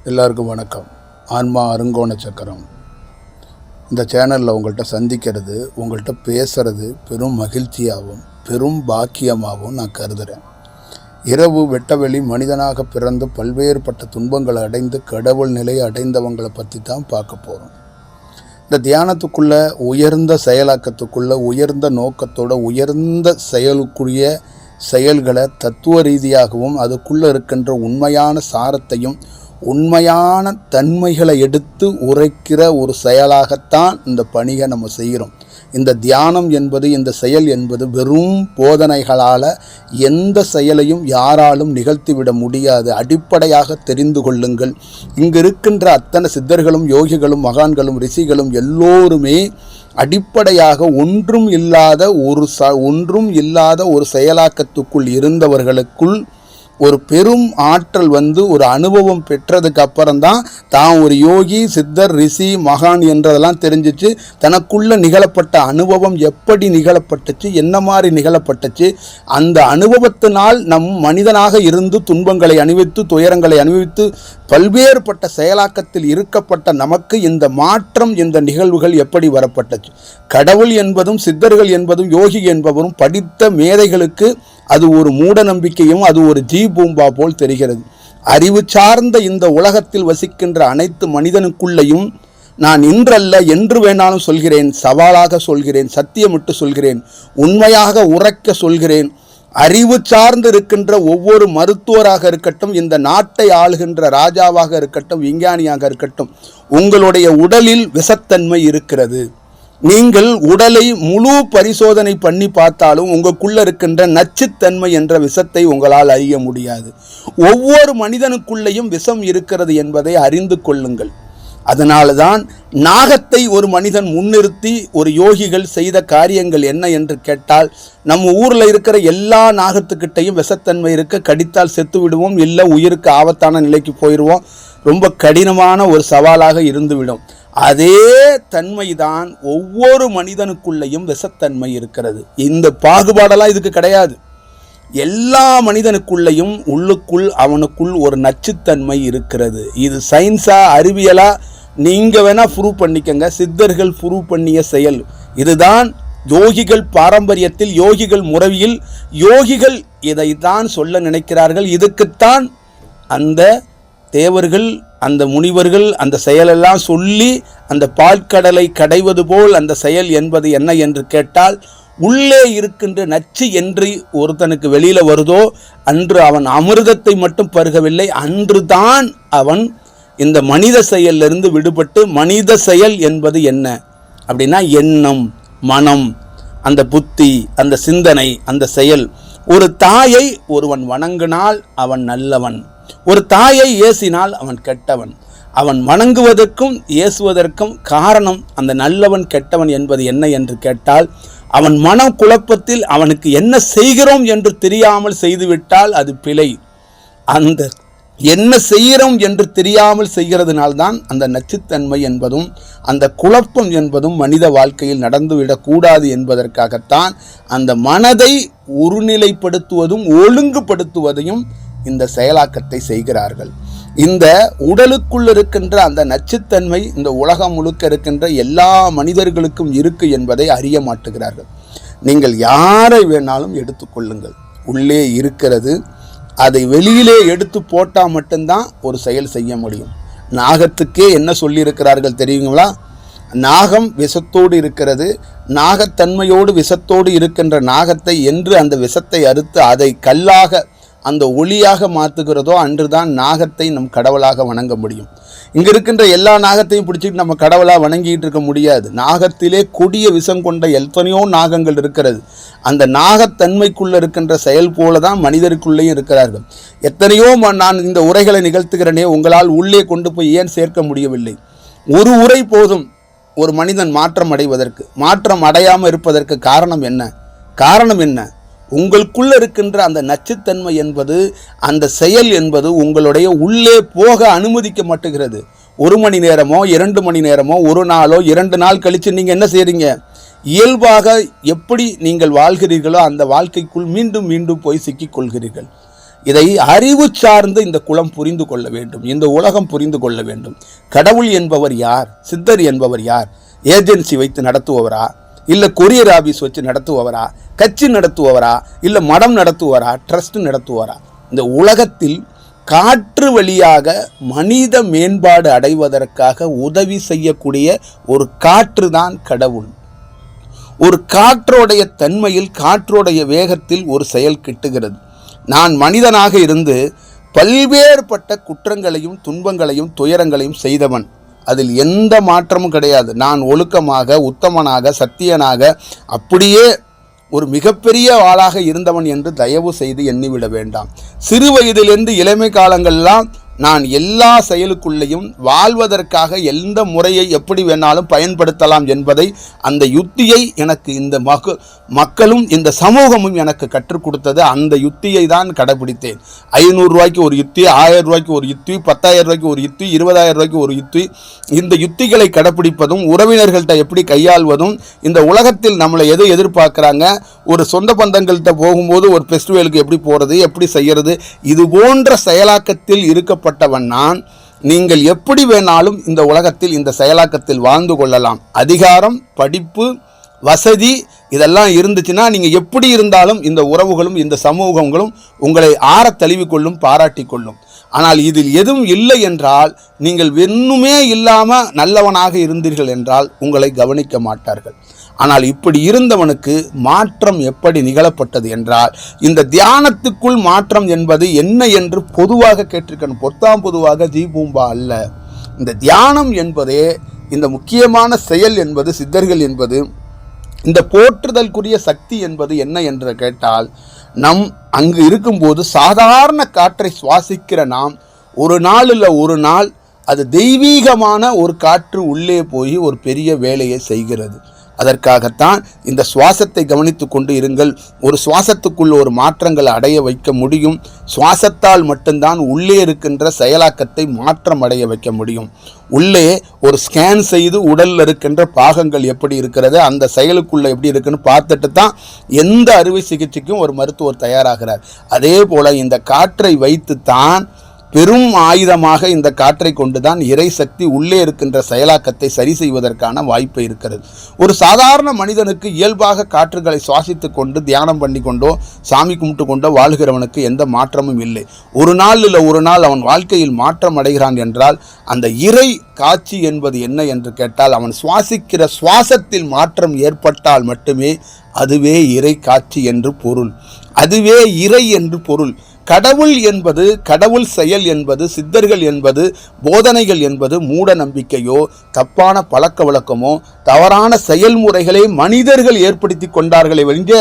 எல்லாருக்கும் வணக்கம். ஆன்மா அருங்கோண சக்கரம். இந்த சேனலில் உங்கள்கிட்ட சந்திக்கிறது, உங்கள்கிட்ட பேசுகிறது பெரும் மகிழ்ச்சியாகவும் பெரும் பாக்கியமாகவும் நான் கருதுகிறேன். இரவு வெட்டவெளி மனிதனாக பிறந்து பல்வேறுபட்ட துன்பங்களை அடைந்து கடவுள் நிலையை அடைந்தவங்களை பற்றி தான் பார்க்க போகிறோம். இந்த தியானத்துக்குள்ளே உயர்ந்த செயலாக்கத்துக்குள்ளே உயர்ந்த நோக்கத்தோட உயர்ந்த செயலுக்குரிய செயல்களை தத்துவ ரீதியாகவும் அதுக்குள்ளே இருக்கின்ற உண்மையான சாரத்தையும் உண்மையான தன்மைகளை எடுத்து உரைக்கிற ஒரு செயலாகத்தான் இந்த பணியை நம்ம செய்கிறோம். இந்த தியானம் என்பது, இந்த செயல் என்பது வெறும் போதனைகளால் எந்த செயலையும் யாராலும் நிகழ்த்திவிட முடியாது. அடிப்படையாக தெரிந்து கொள்ளுங்கள். இங்கு இருக்கின்ற அத்தனை சித்தர்களும் யோகிகளும் மகான்களும் ரிஷிகளும் எல்லோருமே அடிப்படையாக ஒன்றும் இல்லாத ஒரு செயலாக்கத்துக்குள் இருந்தவர்களுக்குள் ஒரு பெரும் ஆற்றல் ஒரு அனுபவம் பெற்றதுக்கு அப்புறம்தான் தான் ஒரு யோகி, சித்தர், ரிஷி, மகான் என்றதெல்லாம் தெரிஞ்சிச்சு. தனக்குள்ள நிகழப்பட்ட அனுபவம் எப்படி நிகழப்பட்டுச்சு, என்ன மாதிரி நிகழப்பட்டுச்சு, அந்த அனுபவத்தினால் நம் மனிதனாக இருந்து துன்பங்களை அனுபவித்து துயரங்களை அனுபவித்து பல்வேறுபட்ட செயலாக்கத்தில் இருக்கப்பட்ட நமக்கு இந்த மாற்றம், இந்த நிகழ்வுகள் எப்படி வரப்பட்டுச்சு. கடவுள் என்பதும் சித்தர்கள் என்பதும் யோகி என்பவரும் படித்த மேதைகளுக்கு அது ஒரு மூட நம்பிக்கையும் அது ஒரு பூம்பா போல் தெரிகிறது. அறிவு சார்ந்த இந்த உலகத்தில் வசிக்கின்ற அனைத்து மனிதனுக்குள்ளையும் நான் இன்றல்ல என்று வேணாலும் சொல்கிறேன், சவாலாக சொல்கிறேன், சத்தியமிட்டு சொல்கிறேன், உண்மையாக உரைக்க சொல்கிறேன். அறிவு சார்ந்து இருக்கின்ற ஒவ்வொரு மருத்துவராக இருக்கட்டும், இந்த நாட்டை ஆளுகின்ற ராஜாவாக இருக்கட்டும், விஞ்ஞானியாக இருக்கட்டும், உங்களுடைய உடலில் விஷத்தன்மை இருக்கிறது. நீங்கள் உடலை முழு பரிசோதனை பண்ணி பார்த்தாலும் உங்களுக்குள்ள இருக்கின்ற நச்சுத்தன்மை என்ற விஷத்தை உங்களால் அறிய முடியாது. ஒவ்வொரு மனிதனுக்குள்ளேயும் விஷம் இருக்கிறது என்பதை அறிந்து கொள்ளுங்கள். அதனால்தான் நாகத்தை ஒரு மனிதன் முன்னிறுத்தி ஒரு யோகிகள் செய்த காரியங்கள் என்ன என்று கேட்டால், நம்ம ஊரில் இருக்கிற எல்லா நாகத்துக்கிட்டையும் விஷத்தன்மை இருக்க, கடித்தால் செத்து விடுவோம், இல்லை உயிருக்கு ஆபத்தான நிலைக்கு போயிடுவோம், ரொம்ப கடினமான ஒரு சவாலாக இருந்துவிடும். அதே தன்மைதான் ஒவ்வொரு மனிதனுக்குள்ளேயும் விஷத்தன்மை இருக்கிறது. இந்த பாகுபாடெல்லாம் இதுக்கு கிடையாது. எல்லா மனிதனுக்குள்ளேயும் உள்ளுக்குள் அவனுக்குள் ஒரு நச்சுத்தன்மை இருக்கிறது. இது சயின்ஸா அறிவியலா நீங்கள் வேணால் ப்ரூவ் பண்ணிக்கங்க. சித்தர்கள் ப்ரூவ் பண்ணிய செயல் இதுதான். யோகிகள் பாரம்பரியத்தில், யோகிகள் முறையில் யோகிகள் இதைத்தான் சொல்ல நினைக்கிறார்கள். இதுக்குத்தான் அந்த தேவர்கள், அந்த முனிவர்கள் அந்த செயலெல்லாம் சொல்லி அந்த பால்கடலை கடைவது போல் அந்த செயல் என்பது என்ன என்று கேட்டால், உள்ளே இருக்கின்ற நச்சு என்று ஒருத்தனுக்கு வெளியில் வருதோ அன்று அவன் அமிர்தத்தை மட்டும் பருகவில்லை, அன்று தான் அவன் இந்த மனித செயலிலிருந்து விடுபட்டு, மனித செயல் என்பது என்ன அப்படின்னா எண்ணம், மனம், அந்த புத்தி, அந்த சிந்தனை, அந்த செயல். ஒரு தாயை ஒருவன் வணங்கினால் அவன் நல்லவன், ஒரு தாயை ஏசினால் அவன் கெட்டவன். அவன் வணங்குவதற்கும் ஏசுவதற்கும் காரணம் அந்த நல்லவன் கெட்டவன் என்பது என்ன என்று கேட்டால், அவன் மன குழப்பத்தில் அவனுக்கு என்ன செய்கிறோம் என்று தெரியாமல் செய்துவிட்டால் அது பிழை. அந்த என்ன செய்கிறோம் என்று தெரியாமல் செய்கிறதுனால்தான் அந்த நச்சுத்தன்மை என்பதும் அந்த குழப்பம் என்பதும் மனித வாழ்க்கையில் நடந்துவிடக்கூடாது என்பதற்காகத்தான் அந்த மனதை ஒருநிலைப்படுத்துவதும் ஒழுங்குபடுத்துவதையும் இந்த செயலாக்கத்தை செய்கிறார்கள். இந்த உடலுக்குள் இருக்கின்ற அந்த நச்சுத்தன்மை இந்த உலகம் முழுக்க இருக்கின்ற எல்லா மனிதர்களுக்கும் இருக்கு என்பதை அறிய மாட்டுகிறார்கள். நீங்கள் யாரை வேணாலும் எடுத்துக்கொள்ளுங்கள், உள்ளே இருக்கிறது. அதை வெளியிலே எடுத்து போட்டால் மட்டும்தான் ஒரு செயல் செய்ய முடியும். நாகத்துக்கே என்ன சொல்லியிருக்கிறார்கள் தெரியுங்களா? நாகம் விஷத்தோடு இருக்கிறது. நாகத்தன்மையோடு விஷத்தோடு இருக்கின்ற நாகத்தை என்று அந்த விஷத்தை அறுத்து அதை கல்லாக அந்த ஒளியாக மாற்றுகிறதோ அன்றுதான் நாகத்தை நம் கடவுளாக வணங்க முடியும். இங்கே இருக்கின்ற எல்லா நாகத்தையும் பிடிச்சிட்டு நம்ம கடவுளாக வணங்கிட்டு இருக்க முடியாது. நாகத்திலே கொடிய விஷம் கொண்ட எத்தனையோ நாகங்கள் இருக்கிறது. அந்த நாகத்தன்மைக்குள்ளே இருக்கின்ற செயல் போல தான் மனிதருக்குள்ளேயும் இருக்கிறார்கள். எத்தனையோ நான் இந்த உரைகளை நிகழ்த்துகிறேனே, உங்களால் உள்ளே கொண்டு போய் ஏன் சேர்க்க முடியவில்லை? ஒரு உரை போதும் ஒரு மனிதன் மாற்றம் அடைவதற்கு. மாற்றம் அடையாமல் இருப்பதற்கு காரணம் என்ன? உங்களுக்குள்ள இருக்கின்ற அந்த நச்சுத்தன்மை என்பது, அந்த செயல் என்பது உங்களுடைய உள்ளே போக அனுமதிக்க மாட்டுகிறது. 1 மணி நேரமோ 2 மணி நேரமோ, ஒரு நாளோ 2 நாள் கழித்து நீங்கள் என்ன செய்கிறீங்க? இயல்பாக எப்படி நீங்கள் வாழ்கிறீர்களோ அந்த வாழ்க்கைக்குள் மீண்டும் மீண்டும் போய் சிக்கிக்கொள்கிறீர்கள். இதை அறிவு சார்ந்து இந்த குலம் புரிந்து கொள்ள வேண்டும், இந்த உலகம் புரிந்து கொள்ள வேண்டும். கடவுள் என்பவர் யார்? சித்தர் என்பவர் யார்? ஏஜென்சி வைத்து நடத்துபவரா, இல்லை கொரியர் ஆபீஸ் வச்சு நடத்துபவரா, கட்சி நடத்துபவரா, இல்லை மடம் நடத்துவாரா, ட்ரஸ்ட் நடத்துவாரா? இந்த உலகத்தில் காற்று வழியாக மனித மேம்பாடு அடைவதற்காக உதவி செய்யக்கூடிய ஒரு காற்று தான் கடவுள். ஒரு காற்றோடைய தன்மையில், காற்றோடைய வேகத்தில் ஒரு செயல் கிட்டுகிறது. நான் மனிதனாக இருந்து பல்வேறுபட்ட குற்றங்களையும் துன்பங்களையும் துயரங்களையும் செய்தவன், அதில் எந்த மாற்றமும் கிடையாது. நான் ஒழுக்கமாக, உத்தமனாக, சத்தியனாக, அப்படியே ஒரு மிகப்பெரிய ஆளாக இருந்தவன் என்று தயவு செய்து எண்ணிவிட வேண்டாம். சிறு வயதிலிருந்து இளமை காலங்கள்லாம் நான் எல்லா செயலுக்குள்ளேயும் வாழ்வதற்காக எந்த முறையை எப்படி வேணாலும் பயன்படுத்தலாம் என்பதை, அந்த யுத்தியை எனக்கு இந்த மக்களும் இந்த சமூகமும் எனக்கு கற்றுக் கொடுத்தது. அந்த யுத்தியை தான் கடைபிடித்தேன். 500 ரூபாய்க்கு ஒரு யுத்தி, 1000 ரூபாய்க்கு ஒரு யுத்தி, 10,000 ரூபாய்க்கு ஒரு யுத்தி, 20,000 ரூபாய்க்கு ஒரு யுத்தி. இந்த யுத்திகளை கடைபிடிப்பதும், உறவினர்கள்ட்ட எப்படி கையாள்வதும், இந்த உலகத்தில் நம்மளை எது எதிர்பார்க்குறாங்க, ஒரு சொந்த பந்தங்கள்கிட்ட போகும்போது ஒரு ஃபெஸ்டிவலுக்கு எப்படி போகிறது, எப்படி செய்கிறது, இது போன்ற செயலாக்கத்தில் இருக்கப்பட்டவன் நான். நீங்கள் எப்படி வேணாலும் இந்த உலகத்தில் இந்த செயலாக்கத்தில் வாழ்ந்து கொள்ளலாம். அதிகாரம், படிப்பு, வசதி இதெல்லாம் இருந்துச்சுன்னா நீங்கள் எப்படி இருந்தாலும் இந்த உறவுகளும் இந்த சமூகங்களும் உங்களை ஆற தழுவிக்கொள்ளும், பாராட்டி கொள்ளும். ஆனால் இதில் எதுவும் இல்லை என்றால், நீங்கள் வெண்ணுமே இல்லாமல் நல்லவனாக இருந்தீர்கள் என்றால் உங்களை கவனிக்க மாட்டார்கள். ஆனால் இப்படி இருந்தவனுக்கு மாற்றம் எப்படி நிகழப்பட்டது என்றால், இந்த தியானத்துக்குள் மாற்றம் என்பது என்ன என்று பொதுவாக கேட்டிருக்கணும். பொத்தாம் பொதுவாக ஜீபூம்பா அல்ல. இந்த தியானம் என்பதே, இந்த முக்கியமான செயல் என்பது, சித்தர்கள் என்பது, இந்த போற்றுதலுக்குரிய சக்தி என்பது என்ன என்று கேட்டால், நம் அங்கு இருக்கும்போது சாதாரண காற்றை சுவாசிக்கிற நாம் ஒரு நாள் இல்லை ஒரு நாள் அது தெய்வீகமான ஒரு காற்று உள்ளே போய் ஒரு பெரிய வேலையை செய்கிறது. அதற்காகத்தான் இந்த சுவாசத்தை கவனித்து கொண்டு இருங்கள். ஒரு சுவாசத்துக்குள்ள ஒரு மாற்றங்களை அடைய வைக்க முடியும். சுவாசத்தால் மட்டும்தான் உள்ளே இருக்கின்ற செயலாக்கத்தை மாற்றம் அடைய வைக்க முடியும். உள்ளே ஒரு ஸ்கேன் செய்து உடலில் இருக்கின்ற பாகங்கள் எப்படி இருக்கிறது, அந்த செயலுக்குள்ள எப்படி இருக்குன்னு பார்த்துட்டு தான் எந்த அறுவை சிகிச்சைக்கும் ஒரு மருத்துவர் தயாராகிறார். அதே போல இந்த காற்றை வைத்து தான், பெரும் ஆயுதமாக இந்த காற்றை கொண்டுதான் இறை சக்தி உள்ளே இருக்கின்ற செயலாக்கத்தை சரி செய்வதற்கான வாய்ப்பு இருக்கிறது. ஒரு சாதாரண மனிதனுக்கு இயல்பாக காற்றுகளை சுவாசித்து கொண்டு தியானம் பண்ணி கொண்டோ சாமி கும்பிட்டு கொண்டோ வாழ்கிறவனுக்கு எந்த மாற்றமும் இல்லை. ஒரு நாள் இல்லை ஒரு நாள் அவன் வாழ்க்கையில் மாற்றம் அடைகிறான் என்றால், அந்த இறை காட்சி என்பது என்ன என்று கேட்டால், அவன் சுவாசிக்கிற சுவாசத்தில் மாற்றம் ஏற்பட்டால் மட்டுமே அதுவே இறை காட்சி என்று பொருள், அதுவே இறை என்று பொருள். கடவுள் என்பது, கடவுள் செயல் என்பது, சித்தர்கள் என்பது, போதனைகள் என்பது மூட நம்பிக்கையோ தப்பான பழக்க வழக்கமோ தவறான செயல்முறைகளை மனிதர்கள் ஏற்படுத்தி கொண்டார்களே ஒழிய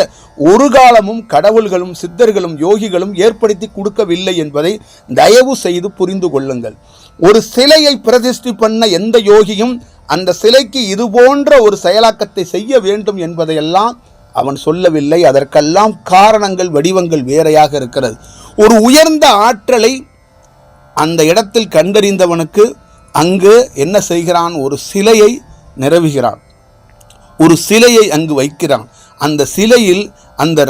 ஒரு காலமும் கடவுள்களும் சித்தர்களும் யோகிகளும் ஏற்படுத்தி கொடுக்கவில்லை என்பதை தயவு செய்து புரிந்து கொள்ளுங்கள். ஒரு சிலையை பிரதிஷ்டை பண்ண எந்த யோகியும் அந்த சிலைக்கு இது போன்ற ஒரு செயலாக்கத்தை செய்ய வேண்டும் என்பதையெல்லாம் அவன் சொல்லவில்லை. அதற்கெல்லாம் காரணங்கள், வடிவங்கள் வேறையாக இருக்கிறது. ஒரு உயர்ந்த ஆற்றலை அந்த இடத்தில் கண்டறிந்தவனுக்கு அங்கு என்ன செய்கிறான்? ஒரு சிலையை நிறுவுகிறான், ஒரு சிலையை அங்கு வைக்கிறான். அந்த சிலையில் அந்த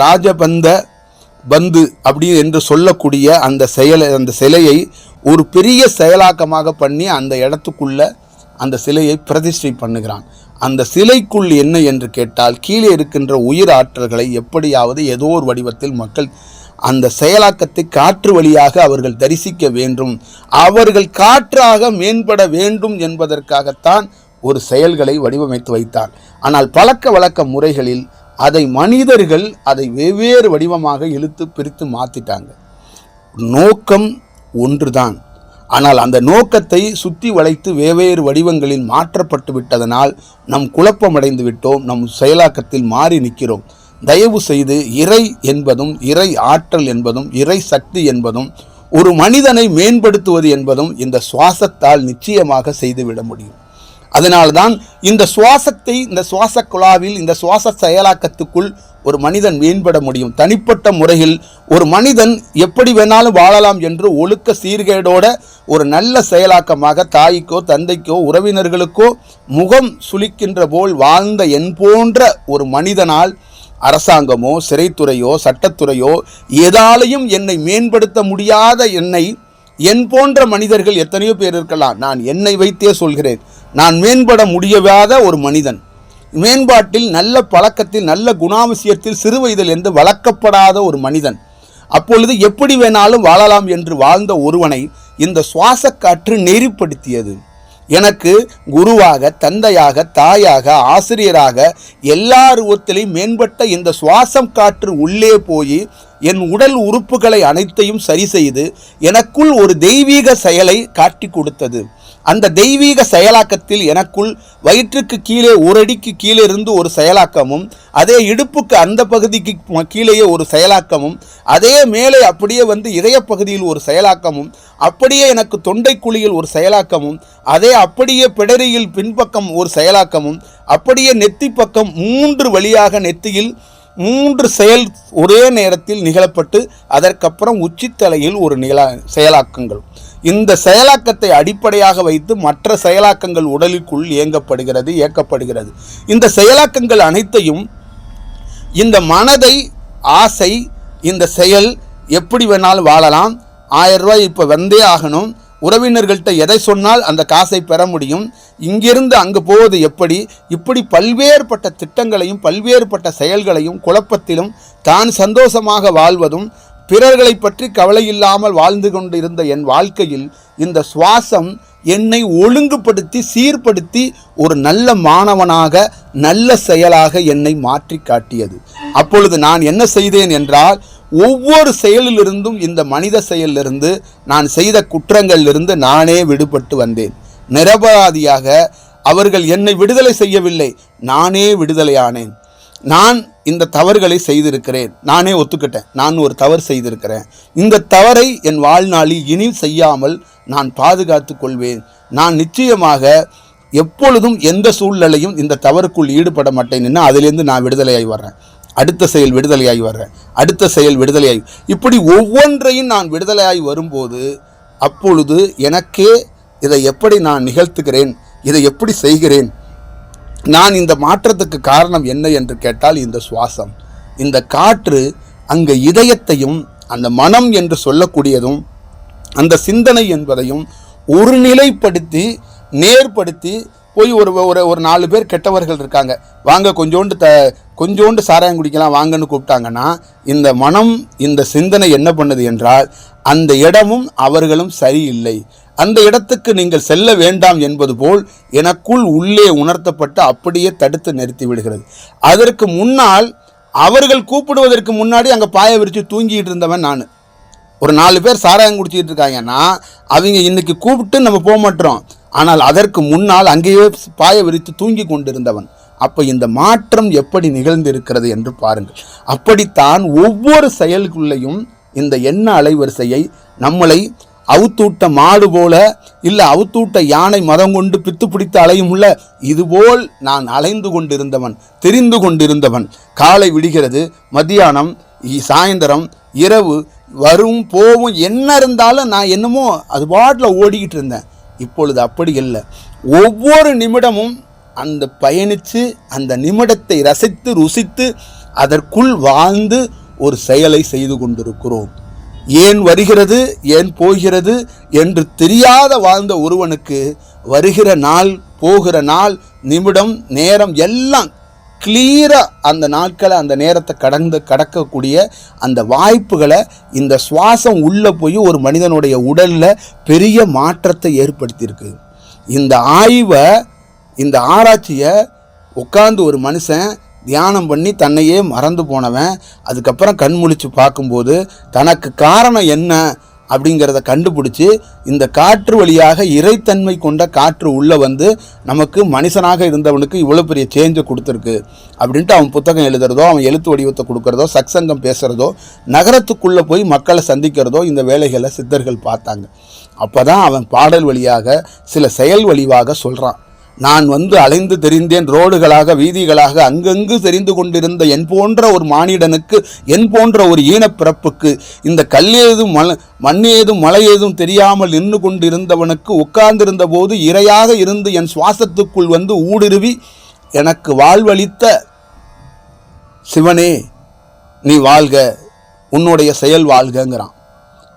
பந்து அப்படி என்று சொல்லக்கூடிய அந்த சிலையை ஒரு பெரிய செயலாக்கமாக பண்ணி அந்த இடத்துக்குள்ள அந்த சிலையை பிரதிஷ்டை பண்ணுகிறான். அந்த சிலைக்குள் என்ன என்று கேட்டால், கீழே இருக்கின்ற உயிர் ஆற்றல்களை எப்படியாவது ஏதோ ஒரு வடிவத்தில் மக்கள் அந்த செயலாக்கத்தை காற்று வழியாக அவர்கள் தரிசிக்க வேண்டும், அவர்கள் காற்றாக மேம்பட வேண்டும் என்பதற்காகத்தான் ஒரு செயல்களை வடிவமைத்து வைத்தார். ஆனால் பழக்க வழக்க முறைகளில் அதை மனிதர்கள் அதை வெவ்வேறு வடிவமாக இழுத்து பிரித்து மாற்றிட்டாங்க. நோக்கம் ஒன்றுதான், ஆனால் அந்த நோக்கத்தை சுற்றி வளைத்து வெவ்வேறு வடிவங்களில் மாற்றப்பட்டு விட்டதனால் நம் குழப்பமடைந்து விட்டோம், நம் செயலாக்கத்தில் மாறி நிற்கிறோம். தயவு செய்து இறை என்பதும், இறை ஆற்றல் என்பதும், இறை சக்தி என்பதும், ஒரு மனிதனை மேம்படுத்துவது என்பதும் இந்த சுவாசத்தால் நிச்சயமாக செய்துவிட முடியும். அதனால்தான் இந்த சுவாசத்தை, இந்த சுவாச குழாவில், இந்த சுவாச செயலாக்கத்துக்குள் ஒரு மனிதன் மேம்பட முடியும். தனிப்பட்ட முறையில் ஒரு மனிதன் எப்படி வேணாலும் வாழலாம் என்று ஒழுக்க சீர்கேடோட ஒரு நல்ல செயலாக்கமாக தாய்க்கோ தந்தைக்கோ உறவினர்களுக்கோ முகம் சுளிக்கின்ற போல் வாழ்ந்த என் போன்ற ஒரு மனிதனால் அரசாங்கமோ சிறைத்துறையோ சட்டத்துறையோ எதாலையும் என்னை மேம்படுத்த முடியாத என்னை என் போன்ற மனிதர்கள் எத்தனையோ பேர் இருக்கலாம். நான் என்னை வைத்தே சொல்கிறேன். நான் மேம்பட முடியாத ஒரு மனிதன், மேம்பாட்டில் நல்ல பழக்கத்தில் நல்ல குணாவசியத்தில் சிறுவயதில் இருந்து வளர்க்கப்படாத ஒரு மனிதன். அப்பொழுது எப்படி வேணாலும் வாழலாம் என்று வாழ்ந்த ஒருவனை இந்த சுவாச காற்று நெறிப்படுத்தியது. எனக்கு குருவாக, தந்தையாக, தாயாக, ஆசிரியராக எல்லா ரூபத்திலையும் மேம்பட்ட இந்த சுவாசம் காற்று உள்ளே போய் என் உடல் உறுப்புகளை அனைத்தையும் சரி செய்து எனக்குள் ஒரு தெய்வீக செயலை காட்டி கொடுத்தது. அந்த தெய்வீக செயலாக்கத்தில் எனக்குள் வயிற்றுக்கு கீழே ஒரு அடிக்கு கீழே இருந்து ஒரு செயலாக்கமும், அதே இடுப்புக்கு அந்த பகுதிக்கு கீழேயே ஒரு செயலாக்கமும், அதே மேலே அப்படியே இதய பகுதியில் ஒரு செயலாக்கமும், அப்படியே எனக்கு தொண்டை குழியில் ஒரு செயலாக்கமும், அதே அப்படியே பிடரியில் பின்பக்கம் ஒரு செயலாக்கமும், அப்படியே நெத்தி பக்கம் 3 வழியாக நெத்தியில் 3 செயல் ஒரே நேரத்தில் நிகழப்பட்டு அதற்கப்புறம் உச்சித்தலையில் ஒரு செயலாக்கங்கள். இந்த செயலாக்கத்தை அடிப்படையாக வைத்து மற்ற செயலாக்கங்கள் உடலுக்குள் இயக்கப்படுகிறது. இந்த செயலாக்கங்கள் அனைத்தையும் இந்த மனதை, ஆசை, இந்த செயல் எப்படி வேணாலும் வாழலாம், 1000 ரூபாய் இப்போ வந்தே ஆகணும், உறவினர்கள்ட்ட எதை சொன்னால் அந்த காசை பெற முடியும், இங்கிருந்து அங்கு போவது எப்படி, இப்படி பல்வேறுபட்ட திட்டங்களையும் பல்வேறுபட்ட செயல்களையும் குழப்பத்திலும் தான் சந்தோஷமாக வாழ்வதும் பிறர்களை பற்றி கவலை இல்லாமல் வாழ்ந்து கொண்டிருந்த என் வாழ்க்கையில் இந்த சுவாசம் என்னை ஒழுங்குபடுத்தி சீர்படுத்தி ஒரு நல்ல மாணவனாக நல்ல செயலாக என்னை மாற்றி காட்டியது. அப்பொழுது நான் என்ன செய்தேன் என்றால், ஒவ்வொரு செயலிலிருந்தும் இந்த மனித செயலிலிருந்து நான் செய்த குற்றங்களிலிருந்து நானே விடுபட்டு வந்தேன். நிரபராதியாக அவர்கள் என்னை விடுதலை செய்யவில்லை, நானே விடுதலையானேன். நான் இந்த தவறுகளை செய்திருக்கிறேன், நானே ஒத்துக்கிட்டேன், நான் ஒரு தவறு செய்திருக்கிறேன், இந்த தவறை என் வாழ்நாளில் இனி செய்யாமல் நான் பாதுகாத்து கொள்வேன். நான் நிச்சயமாக எப்பொழுதும் எந்த சூழ்நிலையும் இந்த தவறுக்குள் ஈடுபட மாட்டேன். அதிலிருந்து நான் விடுதலையாகி வர்றேன், அடுத்த செயல் விடுதலையாகி வர்றேன், அடுத்த செயல் விடுதலையாகி, இப்படி ஒவ்வொன்றையும் நான் விடுதலையாகி வரும்போது அப்பொழுது எனக்கே இதை எப்படி நான் நிகழ்த்துகிறேன், இதை எப்படி செய்கிறேன், நான் இந்த மாற்றத்துக்கு காரணம் என்ன என்று கேட்டால் இந்த சுவாசம், இந்த காற்று அங்கே இதயத்தையும் அந்த மனம் என்று சொல்லக்கூடியதும் அந்த சிந்தனை என்பதையும் ஒரு நிலைப்படுத்தி நேர்படுத்தி போய் ஒரு 4 பேர் கெட்டவர்கள் இருக்காங்க, வாங்க கொஞ்சோண்டு சாராயம் குடிக்கலாம் வாங்கன்னு கூப்பிட்டாங்கன்னா, இந்த மனம் இந்த சிந்தனை என்ன பண்ணுது என்றால் அந்த இடமும் அவர்களும் சரியில்லை, அந்த இடத்துக்கு நீங்கள் செல்ல வேண்டாம் என்பது போல் எனக்குள் உள்ளே உணர்த்தப்பட்டு அப்படியே தடுத்து நிறுத்தி விடுகிறது. அதற்கு முன்னால் அவர்கள் கூப்பிடுவதற்கு முன்னாடி அங்கே பாய விரித்து தூங்கிட்டு இருந்தவன் நான். ஒரு 4 பேர் சாராயம் குடிச்சிட்டு இருக்காங்கன்னா அவங்க இன்னைக்கு கூப்பிட்டு நம்ம போக மாட்டோம், ஆனால் அதற்கு முன்னால் அங்கேயே பாய விரித்து தூங்கி கொண்டிருந்தவன். அப்போ இந்த மாற்றம் எப்படி நிகழ்ந்திருக்கிறது என்று பாருங்கள். அப்படித்தான் ஒவ்வொரு செயலுக்குள்ளேயும் இந்த எண்ண அலைவரிசையை நம்மளை அவுத்தூட்ட மாடு போல, இல்லை அவுத்தூட்ட யானை மதம் கொண்டு பித்து பிடித்து அலையுமுள்ள இதுபோல் நான் அலைந்து கொண்டிருந்தவன், தெரிந்து கொண்டிருந்தவன். காலை விடுகிறது, மத்தியானம், சாயந்தரம், இரவு, வரும் போவும் என்ன இருந்தாலும் நான் என்னமோ அது பாட்டில் ஓடிக்கிட்டு இருந்தேன். இப்பொழுது அப்படி இல்லை. ஒவ்வொரு நிமிடமும் அந்த பயணித்து அந்த நிமிடத்தை ரசித்து ருசித்து அதற்குள் வாழ்ந்து ஒரு செயலை செய்து கொண்டிருக்கிறோம். ஏன் வருகிறது ஏன் போகிறது என்று தெரியாத வாழ்ந்த ஒருவனுக்கு வருகிற நாள், போகிற நாள், நிமிடம், நேரம் எல்லாம் கிளியராக அந்த நாட்களை அந்த நேரத்தை கடக்கக்கூடிய அந்த வாய்ப்புகளை இந்த சுவாசம் உள்ளே போய் ஒரு மனிதனுடைய உடலில் பெரிய மாற்றத்தை ஏற்படுத்தியிருக்கு. இந்த ஆய்வை, இந்த ஆராய்ச்சியை உட்கார்ந்து ஒரு மனுஷன் தியானம் பண்ணி தன்னையே மறந்து போனவன் அதுக்கப்புறம் கண் முழிச்சு பார்க்கும்போது தனக்கு காரணம் என்ன அப்படிங்கிறத கண்டுபிடிச்சி இந்த காற்று வழியாக இறைத்தன்மை கொண்ட காற்று உள்ளே நமக்கு மனுஷனாக இருந்தவனுக்கு இவ்வளோ பெரிய சேஞ்சை கொடுத்துருக்கு அப்படின்ட்டு அவன் புத்தகம் எழுதுறதோ, அவன் எழுத்து வடிவத்தை கொடுக்குறதோ, சத்சங்கம் பேசுகிறதோ, நகரத்துக்குள்ளே போய் மக்களை சந்திக்கிறதோ இந்த வேலைகளை சித்தர்கள் பார்த்தாங்க. அப்போ தான் அவன் பாடல் வழியாக சில செயல் வழிவாக சொல்கிறான். நான் அலைந்து தெரிந்தேன் ரோடுகளாக வீதிகளாக அங்கங்கு தெரிந்து கொண்டிருந்த என் போன்ற ஒரு மானிடனுக்கு, என் போன்ற ஒரு ஈனப்பிறப்புக்கு, இந்த கல்லேதும் மண்ணேதும் மலையேதும் தெரியாமல் நின்று கொண்டிருந்தவனுக்கு உட்கார்ந்திருந்த போது இரையாக இருந்து என் சுவாசத்துக்குள் ஊடுருவி எனக்கு வாழ்வளித்த சிவனே நீ வாழ்க, உன்னுடைய செயல் வாழ்கங்கிறான்.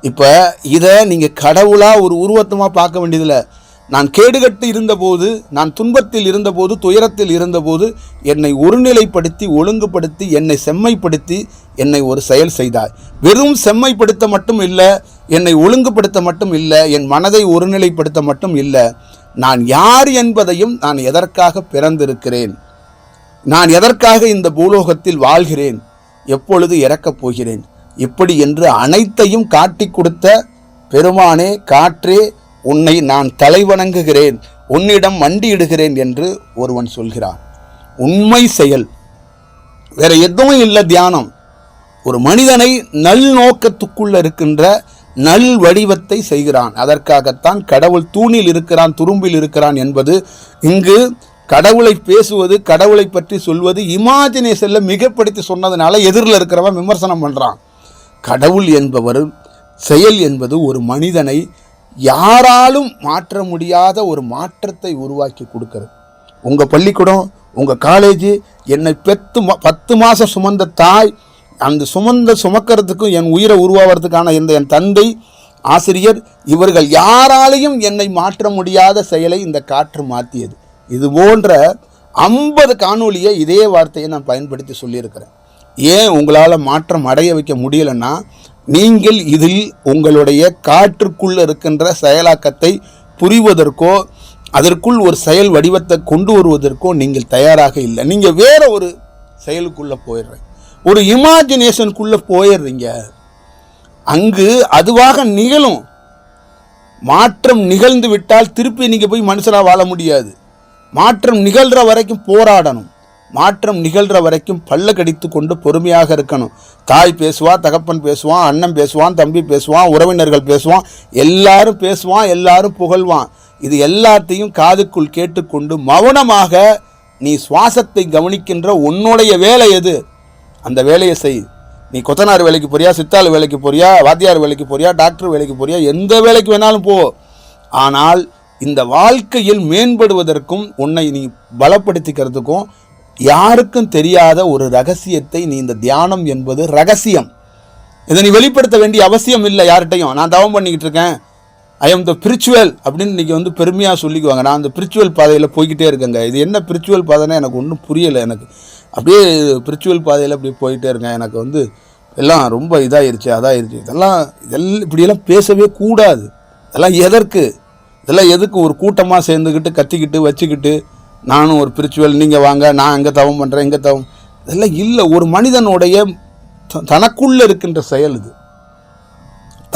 இப்போ இதை நீங்கள் கடவுளாக ஒரு உருவத்தமாக பார்க்க வேண்டியதில்லை. நான் கேடுகட்டு இருந்தபோது, நான் துன்பத்தில் இருந்தபோது, துயரத்தில் இருந்தபோது என்னை ஒருநிலைப்படுத்தி ஒழுங்குபடுத்தி என்னை செம்மைப்படுத்தி என்னை ஒரு செயல் செய்தாய். வெறும் செம்மைப்படுத்த மட்டும் இல்லை, என்னை ஒழுங்குபடுத்த மட்டும் இல்லை, என் மனதை ஒருநிலைப்படுத்த மட்டும் இல்லை, நான் யார் என்பதையும், நான் எதற்காக பிறந்திருக்கிறேன், நான் எதற்காக இந்த பூலோகத்தில் வாழ்கிறேன், எப்பொழுது இறக்கப் போகிறேன், இப்படி என்று அனைத்தையும் காட்டி கொடுத்த பெருமானே, காற்றே, உன்னை நான் தலைவணங்குகிறேன், உன்னிடம் மண்டியிடுகிறேன் என்று ஒருவன் சொல்கிறான். உண்மை செயல், வேற எதுவும் இல்லை. தியானம் ஒரு மனிதனை நல் நோக்கத்துக்குள்ள இருக்கின்ற நல் வடிவத்தை செய்கிறான். அதற்காகத்தான் கடவுள் தூணில் இருக்கிறான், துரும்பில் இருக்கிறான் என்பது. இங்கு கடவுளை பேசுவது, கடவுளை பற்றி சொல்வது இமாஜினேஷனில் மிகப்படுத்தி சொன்னதுனால எதிரில் இருக்கிறவன் விமர்சனம் பண்ணுறான். கடவுள் என்பவர், செயல் என்பது ஒரு மனிதனை யாராலும் மாற்ற முடியாத ஒரு மாற்றத்தை உருவாக்கி கொடுக்கிறது. உங்கள் பள்ளிக்கூடம், உங்கள் காலேஜ், என்னை 10 மாதம் சுமந்த தாய், அந்த சுமக்கிறதுக்கும் என் உயிரை உருவாகிறதுக்கான என் தந்தை, ஆசிரியர், இவர்கள் யாராலையும் என்னை மாற்ற முடியாத செயலை இந்த காற்று மாற்றியது. இது போன்ற 50 காணொலியை இதே வார்த்தையை நான் பயன்படுத்தி சொல்லியிருக்கிறேன். ஏன் உங்களால் மாற்றம் அடைய வைக்க முடியலைன்னா, நீங்கள் இதில் உங்களுடைய காற்றுக்குள்ள இருக்கின்ற செயலாக்கத்தை புரிவதற்கோ அதற்குள் ஒரு செயல் வடிவத்தை கொண்டு வருவதற்கோ நீங்கள் தயாராக இல்லை. நீங்கள் வேற ஒரு செயலுக்குள்ளே போயிடுறீங்க, ஒரு இமாஜினேஷனுக்குள்ளே போயிடுறீங்க. அங்கு அதுவாக நிகழும். மாற்றம் நிகழ்ந்து விட்டால் திருப்பி நீங்கள் போய் மனுஷனாக வாழ முடியாது. மாற்றம் நிகழ்கிற வரைக்கும் போராடணும். மாற்றம் நிகழ்கிற வரைக்கும் பல்ல கடித்து கொண்டு பொறுமையாக இருக்கணும். தாய் பேசுவா, தகப்பன் பேசுவான், அண்ணன் பேசுவான், தம்பி பேசுவான், உறவினர்கள் பேசுவான், எல்லாரும் பேசுவான், எல்லாரும் புகழ்வான். இது எல்லாத்தையும் காதுக்குள் கேட்டுக்கொண்டு மௌனமாக நீ சுவாசத்தை கவனிக்கின்ற உன்னுடைய வேலை எது, அந்த வேலையை செய். நீ கொத்தனார் வேலைக்கு போறியா, சித்தாள் வேலைக்கு போறியா, வாத்தியார் வேலைக்கு போறியா, டாக்டர் வேலைக்கு போறியா, எந்த வேலைக்கு வேணாலும் போ. ஆனால் இந்த வாழ்க்கையில் மேம்படுவதற்கும் உன்னை நீ பலப்படுத்திக்கிறதுக்கும் யாருக்கும் தெரியாத ஒரு ரகசியத்தை நீ, இந்த தியானம் என்பது ரகசியம். இதை நீ வெளிப்படுத்த வேண்டிய அவசியம் இல்லை யார்கிட்டையும். நான் தவம் பண்ணிக்கிட்டு இருக்கேன், ஐ எம் த பிரிச்சுவல் அப்படின்னு இன்றைக்கி பெருமையாக சொல்லிக்குவாங்க. நான் அந்த பிரிச்சுவல் பாதையில் போய்கிட்டே இருக்கேங்க. இது என்ன பிரிச்சுவல் பாதைன்னா எனக்கு ஒன்றும் புரியலை. எனக்கு அப்படியே பிரிச்சுவல் பாதையில் அப்படியே போயிட்டே இருக்கேன். எனக்கு எல்லாம் ரொம்ப இதாகிருச்சு, அதாகிருச்சு. இதெல்லாம் இப்படியெல்லாம் பேசவே கூடாது. இதெல்லாம் எதுக்கு ஒரு கூட்டமாக சேர்ந்துக்கிட்டு கத்திக்கிட்டு வச்சுக்கிட்டு நானும் ஒரு பிரிச்சுவல், நீங்கள் வாங்க, நான் எங்கே தவம் பண்ணுறேன், எங்கே தவம், இதெல்லாம் இல்லை. ஒரு மனிதனுடைய தனக்குள்ளே இருக்கின்ற செயல் இது,